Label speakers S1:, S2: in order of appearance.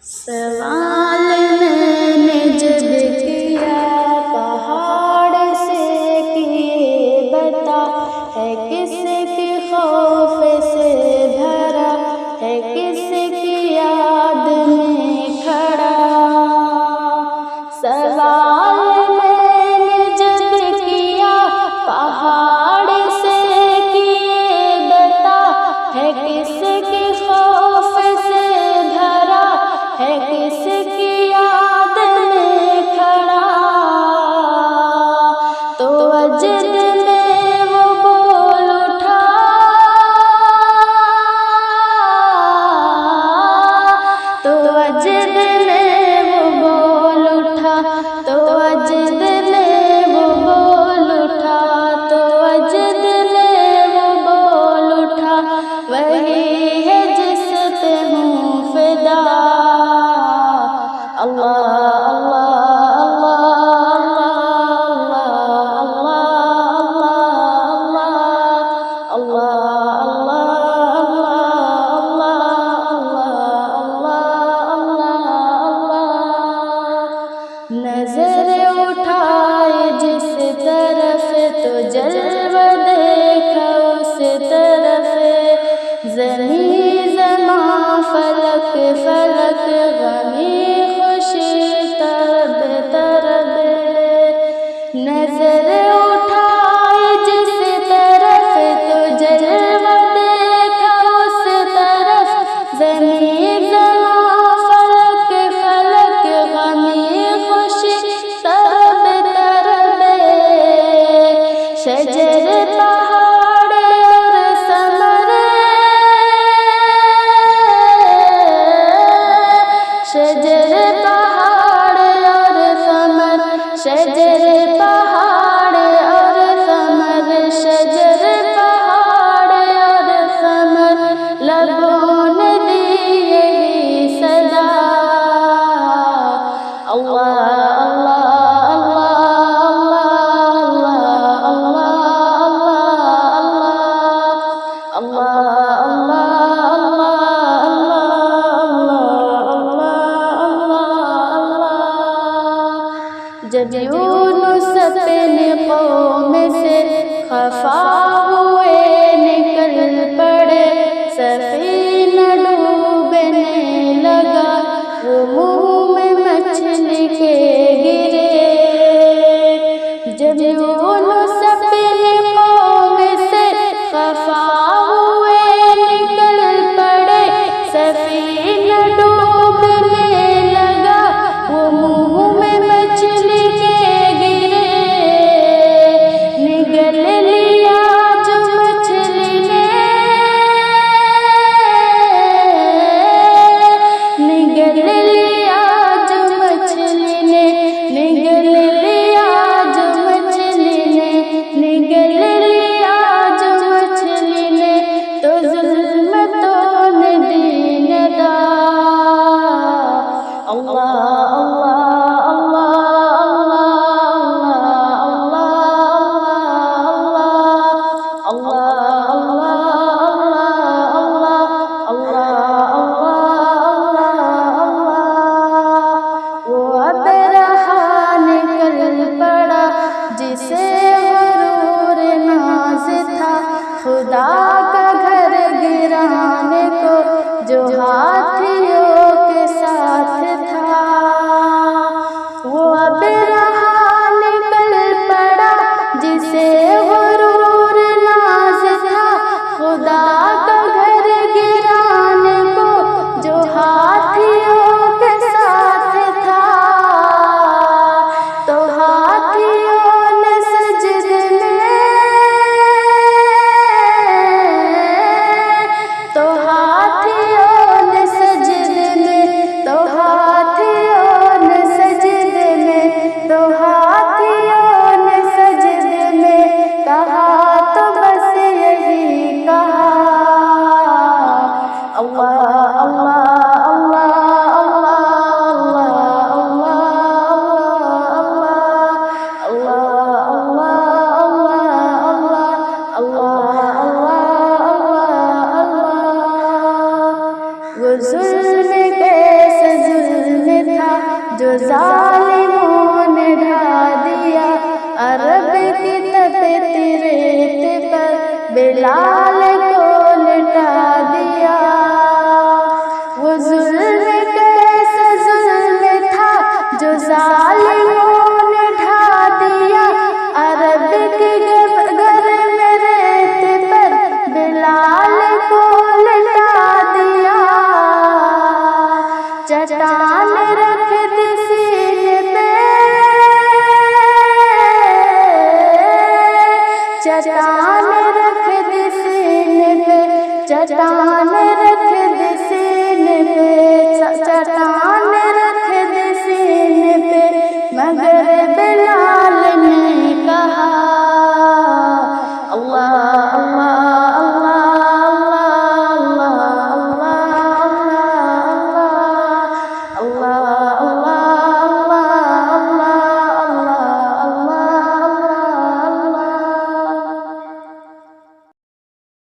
S1: سوال میں نے جب کیا پہاڑ سے کہ بتا ہے کس کی خوف سے بھرا ہے کس کی یاد میں کھڑا. سوال میں نے جب کیا پہاڑ سے کہ بتا ہے کس کی خوف سے بھرا ہے کس کی یاد میں کھڑا. تو وجد میں وہ بول اٹھا تو وجد میں وہ بول اٹھا تو وجد میں وہ بول اٹھا تو وجد میں وہ بول اٹھا وہی ہے جس پہ ہوں فدا. اللہ اللہ اللہ اللہ اللہ. نظر اٹھائے جس طرف تو جلوہ دیکھا اس طرف زمین زمان فلک فلک غمی خوشی طرب طرب. نظر اٹھائے جس طرف تو جلوہ دیکھا اس طرف زمین زمان فلک فلک غمی خوشی طرب طرب. شجر پہاڑ اور ثمر شجر پہاڑ اور ثمر شجر پہاڑ اور ثمر شجر پہاڑ اور ثمر لبوں نے دی یہی صدا. اللہ جب یونس اپنے قوم سے خفا ہوئے نکل پڑے سفینہ ڈوبنے لگا وہ منہ میں مچھلی کے گرے. جب یونس اپنے قوم سے خفا ہوئے نکل پڑے سفینہ ڈوبنے لگا وہ منہ میں مچھلی کے گرے. نگل لیا ظالموں نے ڈھا دیا، عرب کی تپتی ریت پر بلال کو لٹا دیا۔ وہ ظلم کیسا ظلم تھا جو ظالموں نے ڈھا دیا، عرب کی گرم ریت پر بلال کو لٹا دیا۔ چٹان رکھ دی